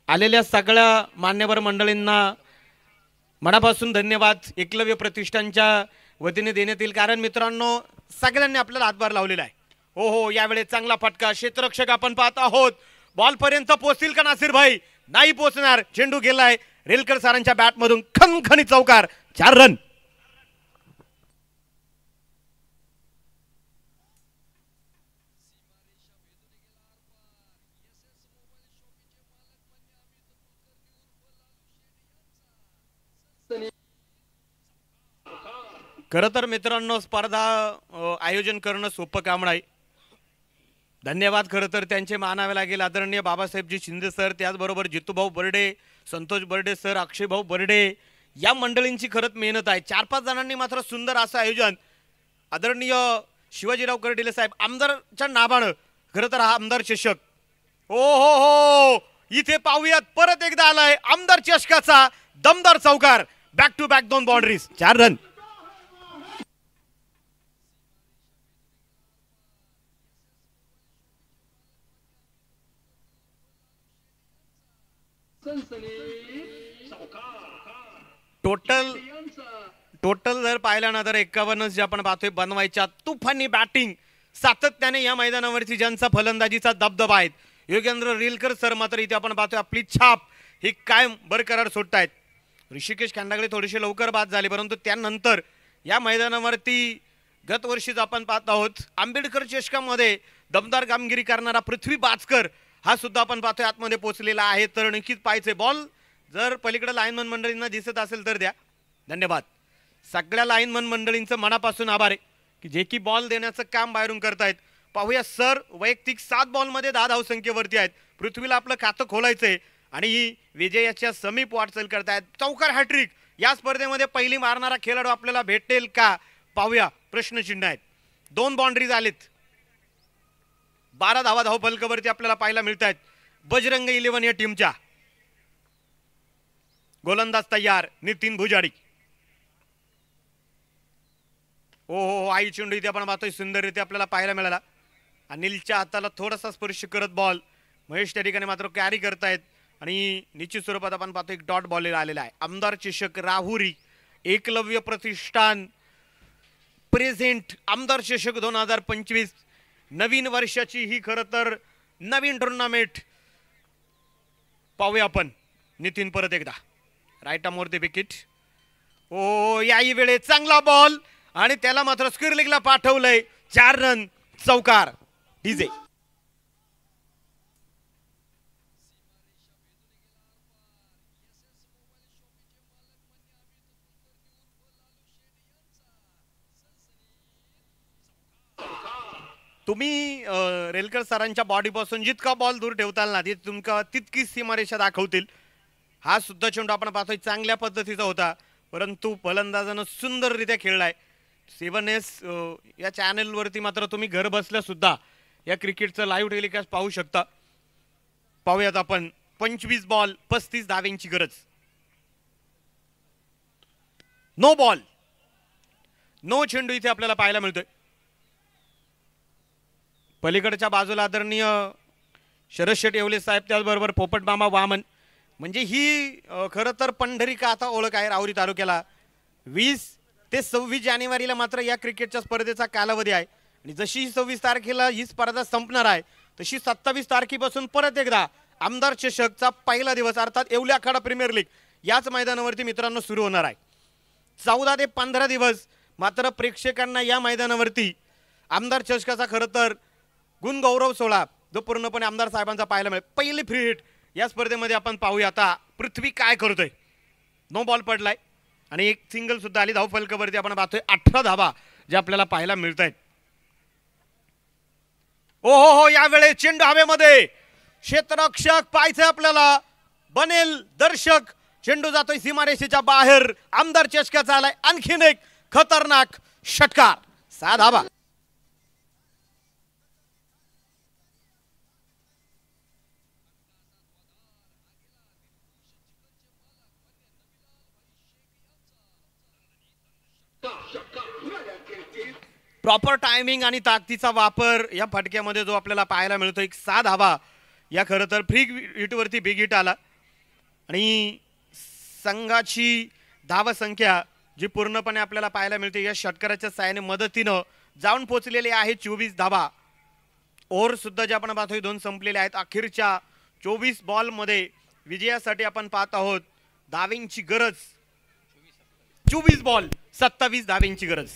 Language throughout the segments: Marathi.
आलेल्या सगळ्या मान्यवर मंडळींना मनापासून धन्यवाद एकलव्य प्रतिष्ठानच्या वतीने देण्यात येईल, कारण मित्रांनो सगळ्यांनी आपल्याला हातभार लावलेला आहे. हो हो, यावेळेस चांगला फटका, क्षेत्ररक्षक आपण पाहत आहोत. बॉल पर्यंत पोहोचतील का नासिर भाई? नाही पोहोचणार. चेंडू गेलाय रेलकर सरांच्या बॅट मधून, खणखणीत चौकार, 4 रन. खरं तर मित्रांनो स्पर्धा आयोजन करणं सोपं काम नाही. धन्यवाद खरं तर त्यांचे मानावे लागेल आदरणीय बाबासाहेबजी शिंदे सर, त्याचबरोबर जितूभाऊ बर्डे, संतोष बर्डे सर, अक्षयभाऊ बर्डे, या मंडळींची खरंच मेहनत आहे. 4-5 जणांनी मात्र सुंदर असं आयोजन आदरणीय शिवाजीराव कर्डिले साहेब आमदारच्या नावानं, खरं तर हा आमदार चषक. ओ हो हो, इथे पाहूयात परत एकदा आलाय आमदार चषकाचा दमदार चौकार, back to back 2 boundaries, 4 run. Total जर पाहिला ना तर 51 जे आपण पाहतोय बनवायच्या तुफानी बॅटिंग सातत्याने या मैदानावरती ज्यांचा फलंदाजीचा दबदबा आहे. योगेंद्र रेलकर सर मात्र इथे आपण पाहतोय आपली छाप ही कायम बरकरार सोडतायत. ऋषिकेश खंडागळे थोडेसे लवकर बाद झाले, परंतु त्यानंतर या मैदानावरती गत वर्षीच आपण पाहत आहोत आंबेडकर चषकामध्ये दमदार कामगिरी करणारा पृथ्वी बाचकर हा सुद्धा आपण पाहतोय आतमध्ये पोहोचलेला आहे. तर नक्कीच पाहायचे बॉल जर पलीकडे लाईनमन मंडळींना दिसत असेल तर द्या. धन्यवाद सगळ्या लाईनमन मंडळींचं मनापासून आभार आहे की जे की बॉल देण्याचं काम बाहेरून करतायत. पाहूया सर वैयक्तिक 7 बॉलमध्ये 10 धावसंख्येवरती आहेत. पृथ्वीला आपलं खातं खोलायचंय आणि विजयाच्या समीप वाटचाल करतायत. चौकार हॅट्रिक या स्पर्धेमध्ये पहिली मारणारा खेळाडू आपल्याला भेटेल का? पाहूया, प्रश्नचिन्ह आहेत. 2 बाउंड्रीज आलेत, 12 धावा धावफलकावरती आपल्याला पाहायला मिळत आहेत. बजरंग 11 या टीमच्या. गोलंदाज तयार, नितीन भुजाडी. ओ हो, आई चेंडू इथे आपण पाहतोय सुंदररीत्या आपल्याला पाहायला मिळाला. अनिलच्या हाताला थोडासा स्पर्श करत बॉल महेश त्या ठिकाणी मात्र कॅरी करतायत आणि निश्चित स्वरूपात आपण पाहतो एक डॉट बॉल आलेला आहे. आमदार चषक राहुरी एकलव्य प्रतिष्ठान प्रेझेंट आमदार चषक 2025 नवीन वर्षाची ही खरं तर नवीन टुर्नामेंट. पाहूया आपण. नितीन परत एकदा राईट आर्मवरती विकेट. ओ याही वेळेस चांगला बॉल आणि त्याला मात्र स्क्वेअर लेगला पाठवलंय. 4 रन, चौकार, डीजे. तुम्ही रेलकर सरांच्या बॉडीपासून जितका बॉल दूर ठेवताल ना ते तुमका तितकीच सीमारेषा दाखवतील. हा सुद्धा चेंडू आपण पाहतोय चांगल्या पद्धतीचा होता, परंतु फलंदाजानं सुंदररित्या खेळलाय. 7S या चॅनलवरती मात्र तुम्ही घर बसल्या सुद्धा या क्रिकेटचं लाईव्ह टेलिकास्ट पाहू शकता. पाहूयात आपण. 25 बॉल 35 धाव्यांची गरज. नो बॉल, नो चेंडू इथे आपल्याला पाहायला मिळतोय. पलीकडच्या बाजूला आदरणीय शरद शेट येवले साहेब, त्याचबरोबर पोपट मामा वामन, म्हणजे ही खरं तर पंढरी आता ओळख आहे राहुरी तालुक्याला. 20 ते 26 जानेवारीला मात्र या क्रिकेटच्या स्पर्धेचा कालावधी आहे आणि जशी 26 तारखेला ही स्पर्धा संपणार आहे तशी 27 तारखेपासून परत एकदा आमदार चषकचा पहिला दिवस अर्थात येवले आखाडा प्रीमियर लीग याच मैदानावरती मित्रांनो सुरू होणार आहे. 14 ते 15 दिवस मात्र प्रेक्षकांना या मैदानावरती आमदार चषकाचा खरं तर गुणगौरव सोहळा जो पूर्णपणे आमदार साहेबांचा पाहायला मिळेल. पहिली फ्री हिट या स्पर्धेमध्ये आपण पाहूया. आता पृथ्वी काय करतोय. नो बॉल पडलाय आणि एक सिंगल सुद्धा आली. धाव फलकावरती आपण पाहतोय 18 धावा जे आपल्याला पाहायला मिळत आहेत. ओ हो हो, यावेळेस चेंडू हवेमध्ये, क्षेत्ररक्षक पाहायचंय आपल्याला, बनेल दर्शक. चेंडू जातोय सीमारेषेच्या बाहेर. आमदार चषकाचा आलाय आणखीन एक खतरनाक षटकार, 6 धावा. प्रॉपर टायमिंग आणि ताकदीचा वापर या फटक्यामध्ये जो आपल्याला पाहायला मिळतो. एक 6 धावा या खरं तर फ्री हिटवरती बिग हिट आला. आणि संघाची धावसंख्या जी पूर्णपणे आपल्याला पाहायला मिळते या षटकाराच्या साहाय्याने मदतीनं जाऊन पोहोचलेली आहे 24 धावा. ओव्हर सुद्धा जे आपण पाहतोय 2 संपलेले आहेत. अखेरच्या 24 बॉलमध्ये विजयासाठी आपण पाहत आहोत धावेंची गरज. 24 बॉल 27 धावेंची गरज.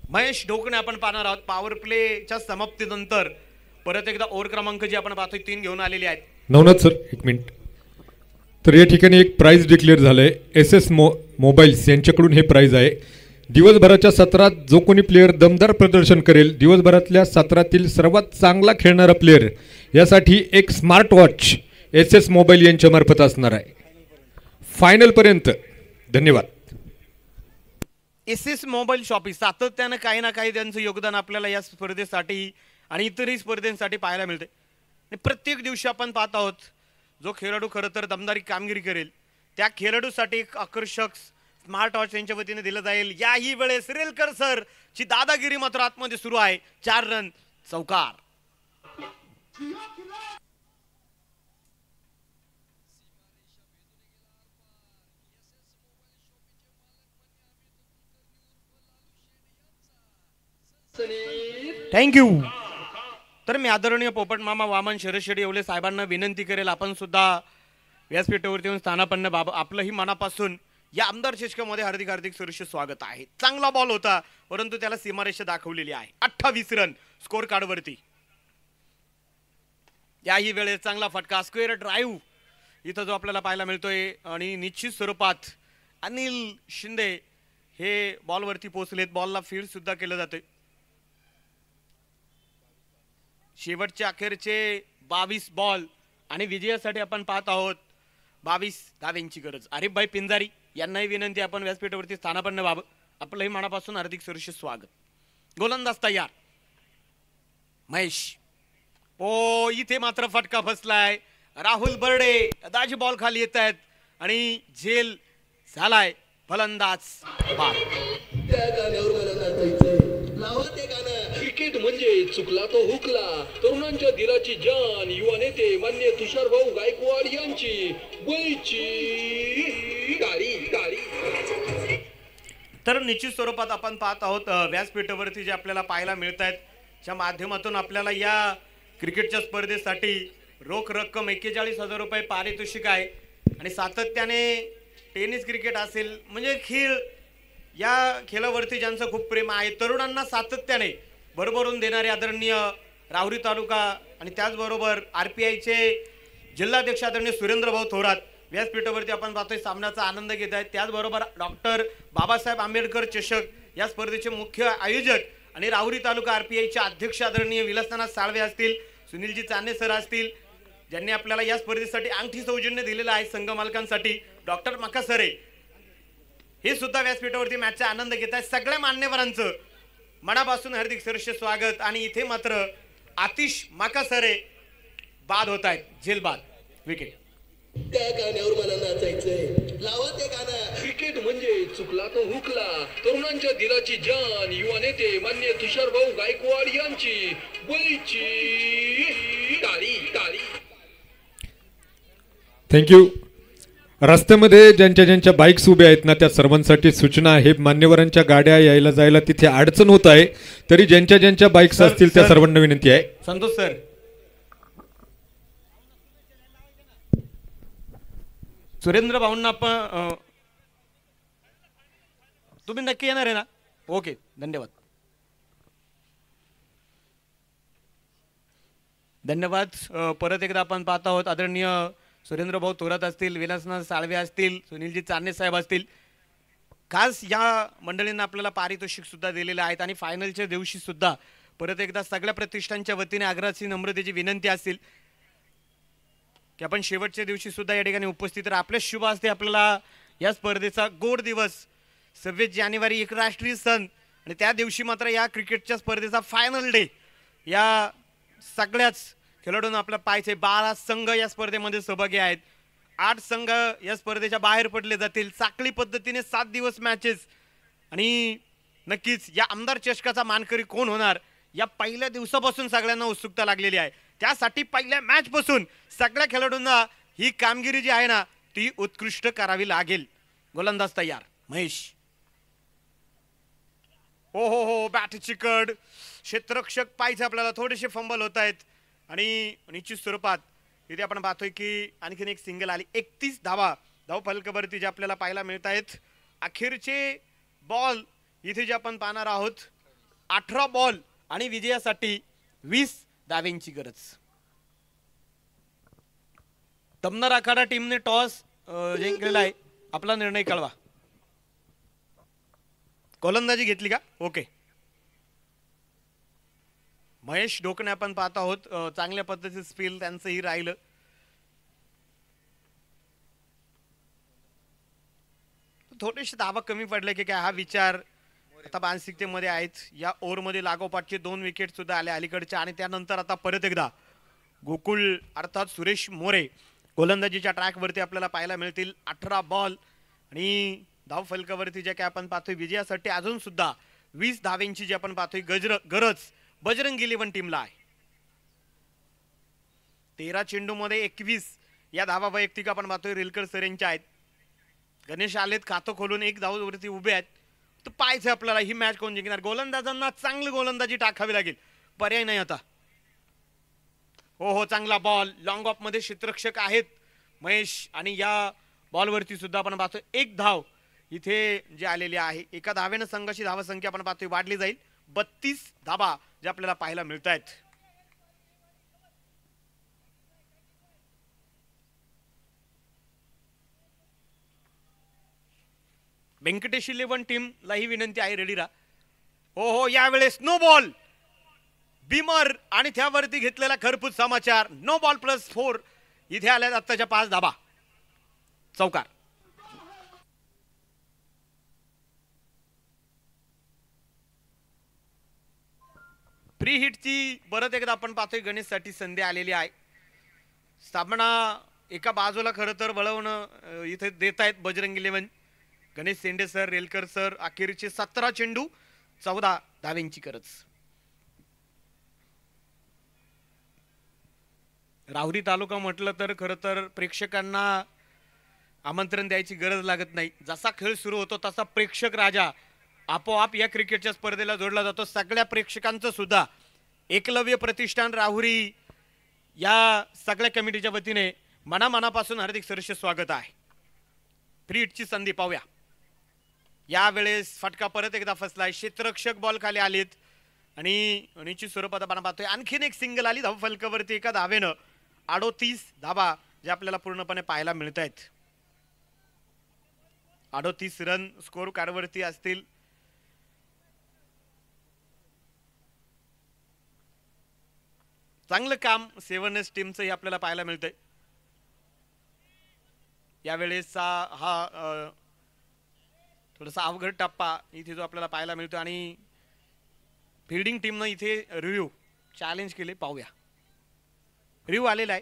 महेश ढोकणे आपण पाहणार आहोत. पॉवर प्लेच्या समाप्तीनंतर परत एकदा ओव्हर क्रमांक जे आपण पाहतोय 3 घेऊन आलेले आहेत. नवनाथ सर एक मिनिट. तर या ठिकाणी एक प्राइज डिक्लेअर झालंय. SS मोबाईल्स यांच्याकडून हे प्राइज आहे. दिवसभराच्या सत्रात जो कोणी प्लेयर दमदार प्रदर्शन करेल, दिवसभरातल्या सत्रातील सर्वात चांगला खेळणारा प्लेयर यासाठी एक स्मार्ट वॉच SS मोबाईल यांच्यामार्फत असणार आहे फायनलपर्यंत. धन्यवाद. SS मोबाईल शॉपिंग सातत्यानं काही ना काही त्यांचं योगदान आपल्याला या स्पर्धेसाठी आणि इतरही स्पर्धेसाठी पाहायला मिळते. प्रत्येक दिवशी आपण पाहत आहोत जो खेळाडू खरं तर दमदारी कामगिरी करेल त्या खेळाडूसाठी एक आकर्षक स्मार्ट वॉच यांच्या वतीने दिलं जाईल. याही वेळेस रेलकर सर ची दादागिरी मात्र आतमध्ये सुरू आहे. 4 रन चौकार. थँक्यू. तर मी आदरणीय पोपट मामा वामन शरद येवले साहेबांना विनंती करेल आपण सुद्धा व्यासपीठावरती येऊन स्थानापन्न बाबा आपलंही मनापासून या आमदार चषकामध्ये हार्दिक हार्दिक सुरक्षित स्वागत आहे. चांगला बॉल होता परंतु त्याला सीमारेषा दाखवलेली आहे. 28 रन स्कोर कार्ड वरती. याही वेळेस चांगला फटका स्क्वेअर ड्राईव्ह इथं जो आपल्याला पाहायला मिळतोय आणि निश्चित स्वरूपात अनिल शिंदे हे बॉलवरती पोहोचलेत. बॉलला फील्ड सुद्धा केलं जाते. शेवटचे अखेरचे 22 बॉल आणि विजयासाठी आपण पाहत आहोत 22 धावेंची गरज. अरे भाई पिंजारी यांनाही विनंती आपण व्यासपीठावरती स्थानापन्न व्हावं. आपलंही मनापासून हार्दिक सुरक्षित स्वागत. गोलंदाज तयार महेश. ओ इथे मात्र फटका फसलाय. राहुल बर्डे दाजी बॉल खाली येत आहेत आणि झेल झालाय. फलंदाज बाद. क्रिकेट म्हणजे चुकला तो हुकला. तरुणांच्या दिलाची जान युवा नेते मान्य तुषार भाऊ गायकवाड यांची वयची गाडी गाडी. तर निश्चित स्वरूपात आपण पाहत आहोत व्यासपीठावरती जे आपल्याला पाहायला मिळत आहेत त्या माध्यमातून आपल्याला या क्रिकेटच्या स्पर्धेसाठी रोख रक्कम 41,000 रुपये पारितोषिक आहे. आणि सातत्याने टेनिस क्रिकेट असेल म्हणजे खेळ या खेळावरती ज्यांचं खूप प्रेम आहे तरुणांना सातत्याने भरभरून देणारे आदरणीय राहुरी तालुका आणि त्याचबरोबर RPIचे जिल्हाध्यक्ष आदरणीय सुरेंद्रभाऊ थोरात व्यासपीठावरती आपण पाहतोय सामन्याचा आनंद घेत आहेत. त्याचबरोबर डॉक्टर बाबासाहेब आंबेडकर चषक या स्पर्धेचे मुख्य आयोजक आणि राहुरी तालुका RPIचे अध्यक्ष आदरणीय विलासनाथ साळवे असतील, सुनीलजी चांदे सर असतील ज्यांनी आपल्याला या स्पर्धेसाठी अंगठी सौजन्य दिलेलं आहे. संघ मालकांसाठी डॉक्टर मकासरे हे सुद्धा व्यासपीठावरती मॅचचा आनंद घेत आहेत. सगळ्या मान्यवरांचं मनापासून हार्दिक सरसे स्वागत. आणि इथे मात्र आतिश माकासरे बाद होत आहेत. झेल बाद विकेट. त्या गाण्यावर मला नाचायचंय. लावा ते गाणं. क्रिकेट म्हणजे चुकला तो हुकला. तरुणांच्या दिलाची जान युवा नेते मान्य तुषार भाऊ गायकवाड यांची वयची गाडी गाडी. थँक्यू. रस्त्यामध्ये ज्यांच्या बाईक्स उभ्या आहेत ना त्या सर्वांसाठी सूचना आहे. मान्यवरांच्या गाड्या यायला जायला तिथे अडचण होत आहे तरी ज्यांच्या बाईक्स असतील त्या सर्वांना विनंती आहे. संतोष सर सुरेंद्र भाऊंना आपण तुम्ही नक्की येणार आहे ना? ओके धन्यवाद. धन्यवाद. परत एकदा आपण पाहत आहोत आदरणीय सुरेंद्र भाऊ थोरात असतील, विलासनाथ साळवे असतील, सुनीलजी चांदे साहेब असतील. खास या मंडळींना आपल्याला पारितोषिक सुद्धा दिलेले आहेत. आणि फायनलच्या दिवशी सुद्धा परत एकदा सगळ्या प्रतिष्ठानच्या वतीने आग्रहाची नम्रतेची विनंती असेल की आपण शेवटच्या दिवशी सुद्धा या ठिकाणी उपस्थित राहा. आपल्या शुभ असते आपल्याला या स्पर्धेचा गोड दिवस 26 जानेवारी एक राष्ट्रीय सण आणि त्या दिवशी मात्र या क्रिकेटच्या स्पर्धेचा फायनल डे. या सगळ्याच खेळाडूंना आपल्या पाहायचे 12 संघ या स्पर्धेमध्ये सहभागी आहेत. 8 संघ या स्पर्धेच्या बाहेर पडले जातील. साखळी पद्धतीने 7 दिवस मॅचेस. आणि नक्कीच या आमदार चषकाचा मानकरी कोण होणार या पहिल्या दिवसापासून सगळ्यांना उत्सुकता लागलेली आहे. त्यासाठी पहिल्या मॅच पासून सगळ्या खेळाडूंना ही कामगिरी जी आहे ना ती उत्कृष्ट करावी लागेल. गोलंदाज तयार महेश. हो हो हो बॅट चिकट, क्षेत्ररक्षक पाहिजे आपल्याला, थोडेसे फंबल होत आहेत आणि निश्चित स्वरूपात इथे आपण पाहतोय की आणखीन एक सिंगल आली. 31 धावा धाव फलकावरती जे आपल्याला पाहायला मिळत आहेत. अखेरचे बॉल इथे जे आपण पाहणार आहोत 18 बॉल आणि विजयासाठी 20 धाव्यांची गरज. दमदार आखाडा टीमने टॉस जिंकलेला आहे. आपला निर्णय कळवा. गोलंदाजी घेतली का? ओके. महेश डोकणे आपण पाहत आहोत. चांगल्या पद्धतीचं स्पिल त्यांचंही राहिलं. थोडेसे धावा कमी पडले की काय हा विचार आता मानसिकतेमध्ये आहेत. या ओव्हरमध्ये लागोपाठचे 2 विकेट सुद्धा आले अलीकडच्या आणि त्यानंतर आता परत एकदा गोकुळ अर्थात सुरेश मोरे गोलंदाजीच्या ट्रॅकवरती आपल्याला पाहायला मिळतील. 18 बॉल आणि धाव फलकावरती जे काय आपण पाहतोय विजयासाठी अजून सुद्धा 20 धाव्यांची जी आपण पाहतोय गरज बजरंग इलेव्हन टीमला आहे. 13 चेंडूमध्ये 21 या धावा वैयक्तिक आपण पाहतोय रेलकर सर यांच्या आहेत. गणेश आलेत खातं खोलून 1 धावावरती उभे आहेत. तर पाहायचं आपल्याला ही मॅच कोण जिंकणार. गोलंदाजांना चांगली गोलंदाजी टाकावी लागेल, पर्याय नाही आता. हो हो चांगला बॉल लॉंग ऑफ मध्ये क्षेत्ररक्षक आहेत महेश आणि या बॉलवरती सुद्धा आपण पाहतोय 1 धाव इथे जे आलेली आहे. एका धावेनं संघाची धावसंख्या आपण पाहतोय वाढली जाईल. 32 धावा जे आपल्याला पाहायला मिळत आहेत. व्यंकटेश इलेव्हन टीमला ही विनंती आहे रेडी राहा. हो हो यावेळेस नो बॉल बीमर आणि त्यावरती घेतलेला खरपूस समाचार. नो बॉल +4 इथे आल्यात आत्ताच्या 5 धाबा. चौकार. फ्री हिटची परत एकदा आपण पाहतोय गणेशसाठी संधी आलेली आहे. सामना एका बाजूला खरं तर वळवणं इथे देत आहेत Bajrang eleven. Ganesh Sende sir Relkar sir. अखेरचे 17 चेंडू 14 धाव्यांची गरज. राहुरी तालुका म्हटलं तर खरं तर प्रेक्षकांना आमंत्रण द्यायची गरज लागत नाही. जसा खेळ सुरू होतो तसा प्रेक्षक राजा आपोआप या क्रिकेटच्या स्पर्धेला जोडला जातो. सगळ्या प्रेक्षकांचं सुद्धा एकलव्य प्रतिष्ठान राहुरी या सगळ्या कमिटीच्या वतीने मनापासून हार्दिक सहर्ष स्वागत आहे. फ्री हिटची संधी पाहूया. यावेळेस फटका परत एकदा फसलाय. क्षेत्ररक्षक बॉल खाली आलेत आणि निश्चित स्वरूपात आपण पाहतोय आणखीन एक सिंगल आली धाव फलकावरती. एका धावेनं 38 धावा जे आपल्याला पूर्णपणे पाहायला मिळत आहेत. 38 रन स्कोर कार्डवरती असतील. चांगलं काम 7S टीमचं आपल्याला पाहायला मिळतंय. यावेळेस हा थोडासा अवघड टप्पा इथे जो आपल्याला पाहायला मिळतो आणि फिल्डिंग टीमनं इथे रिव्ह्यू चॅलेंज केले. पाहूया. रिव्ह्यू आलेला आहे.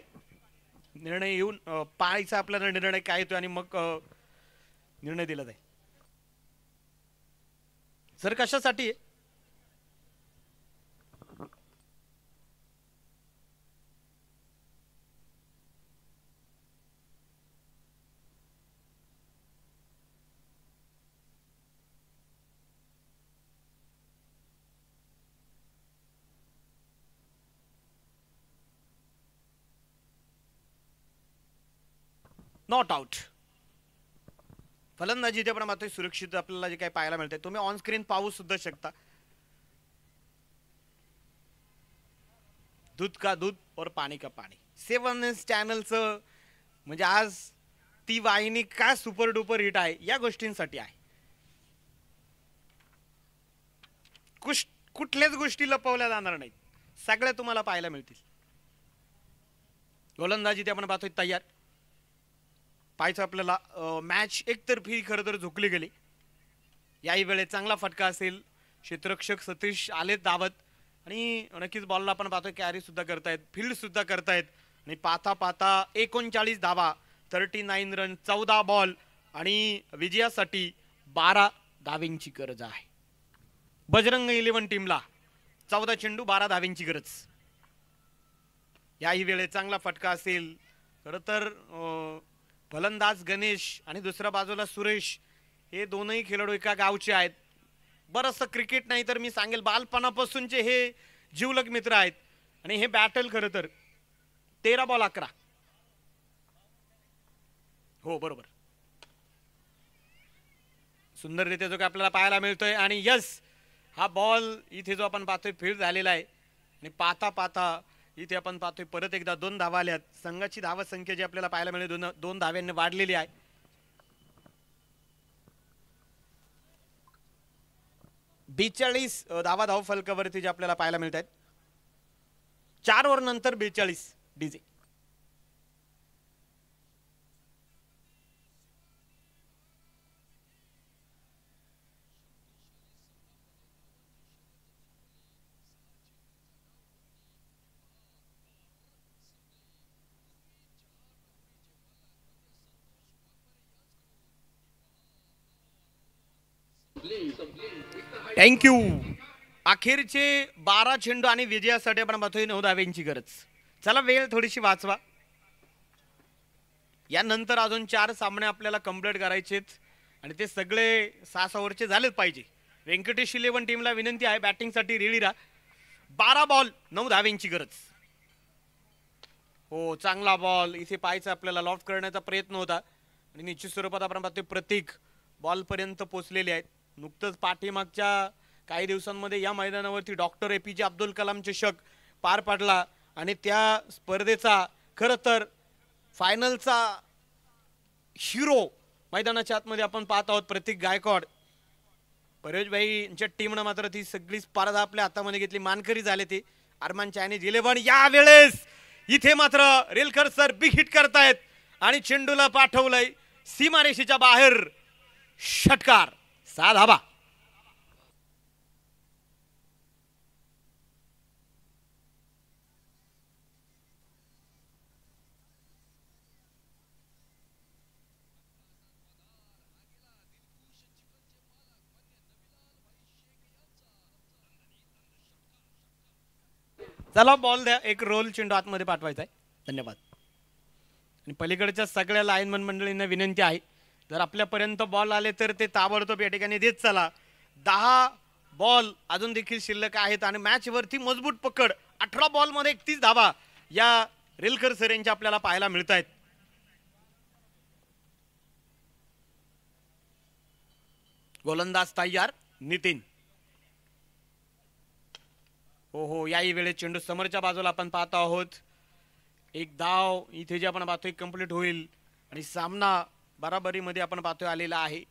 निर्णय येऊन पाहायचा आपल्याला निर्णय काय येतो आणि मग निर्णय दिला जाईल. सर कशासाठी आहे? Not out. फलंदाजी इथे आपण मात्र सुरक्षित आपल्याला जे काही पाहायला मिळते तुम्ही ऑन स्क्रीन पाहू सुद्धा शकता. दूध का दूध और पाणी का पाणी. 7S चॅनलचं म्हणजे आज ती वाहिनी काय सुपर डुपर हिट आहे या गोष्टींसाठी आहे. कुठल्याच गोष्टी लपवल्या जाणार नाहीत. सगळ्या तुम्हाला पाहायला मिळतील. गोलंदाजी ते आपण पाहतोय तयार. पाहायचं आपल्याला मॅच एकतर्फी खरं तर झुकली गेली. याही वेळेस चांगला फटका असेल. क्षेत्ररक्षक सतीश आलेत धावत आणि नक्कीच बॉलला आपण पाहतोय कॅरी सुद्धा करतायत फील्ड सुद्धा करतायत आणि पाहता 39 धावा 39 रन 14 बॉल आणि विजयासाठी 12 धाव्यांची गरज आहे. बजरंग इलेव्हन टीमला 14 चेंडू 12 धाव्यांची गरज. याही वेळेस चांगला फटका असेल खरं तर फलंदाज गणेश आणि दुसऱ्या बाजूला सुरेश हे दोनही खेळाडू एका गावचे आहेत. बरंचसं क्रिकेट नाही तर मी सांगेल बालपणापासूनचे हे जीवलग मित्र आहेत. आणि हे बॅटल खरं तर 13 बॉल 11. हो बरोबर, सुंदररित्या जो काय आपल्याला पाहायला मिळतोय. आणि यस, हा बॉल इथे जो आपण पाहतोय फील्ड झालेला आहे. आणि पाहता पाहता इथे आपण पाहतोय परत एकदा 2 धावा आल्यात. संघाची धावा संख्या जी आपल्याला पाहायला मिळेल 2 धाव्यांनी वाढलेली आहे. 42 धावा धाव फलकावरती जे आपल्याला पाहायला मिळत आहेत. 4 ओव्हर नंतर 42 डीजे. थँक्यू. अखेरचे 12 चेंडू आणि विजयासाठी आपण पाहतोय 9 धाव्यांची गरज. चला वेळ थोडीशी वाचवा. यानंतर अजून 4 सामने आपल्याला कंप्लीट करायचेत आणि ते सगळे 6 ओव्हरचे झालेच पाहिजे. व्यंकटेश 11 टीमला विनंती आहे बॅटिंगसाठी रेडी राहा. 12 बॉल 9 धाव्यांची गरज. हो, चांगला बॉल इथे पाहायचा आपल्याला. लॉफ्ट करण्याचा प्रयत्न होता आणि निश्चित स्वरूपात आपण पाहतोय प्रतीक बॉलपर्यंत पोहोचलेले आहेत. नुकतंच पाठीमागच्या काही दिवसांमध्ये या मैदानावरती डॉक्टर APJ अब्दुल कलाम चषक पार पडला आणि त्या स्पर्धेचा खरं तर फायनलचा हिरो मैदानाच्या आतमध्ये आपण पाहत आहोत प्रतीक गायकवाड. परेश भाईंच्या टीमनं मात्र ती सगळी स्पर्धा आपल्या हातामध्ये घेतली. मानकरी झाले ते अरमान चायनीज 11. यावेळेस इथे मात्र रेलकर सर बिग हिट करतायत आणि चेंडूला पाठवलंय सीमारेषेच्या बाहेर. षटकार, 6 धावा. चला बॉल द्या. एक रोल चेंडू आतमध्ये पाठवायचा आहे. धन्यवाद. आणि पलीकडच्या सगळ्या लाईनमन मंडळींना विनंती आहे जर आपल्यापर्यंत बॉल आले तर ते ताबडतोब या ठिकाणी देत चला. 10 बॉल अजून देखील शिल्लक आहेत आणि मॅच वरती मजबूत पकड. 18 बॉल मध्ये 31 धावा या रेलकर सर यांच्या आपल्याला पाहायला मिळत आहेत. गोलंदाज तयार नितीन. हो, याही वेळेस चेंडू समोरच्या बाजूला आपण पाहत आहोत. एक धाव इथे जे आपण पाहतोय कंप्लीट होईल आणि सामना बराबरीमध्ये आपण पाहतोय आलेला आहे.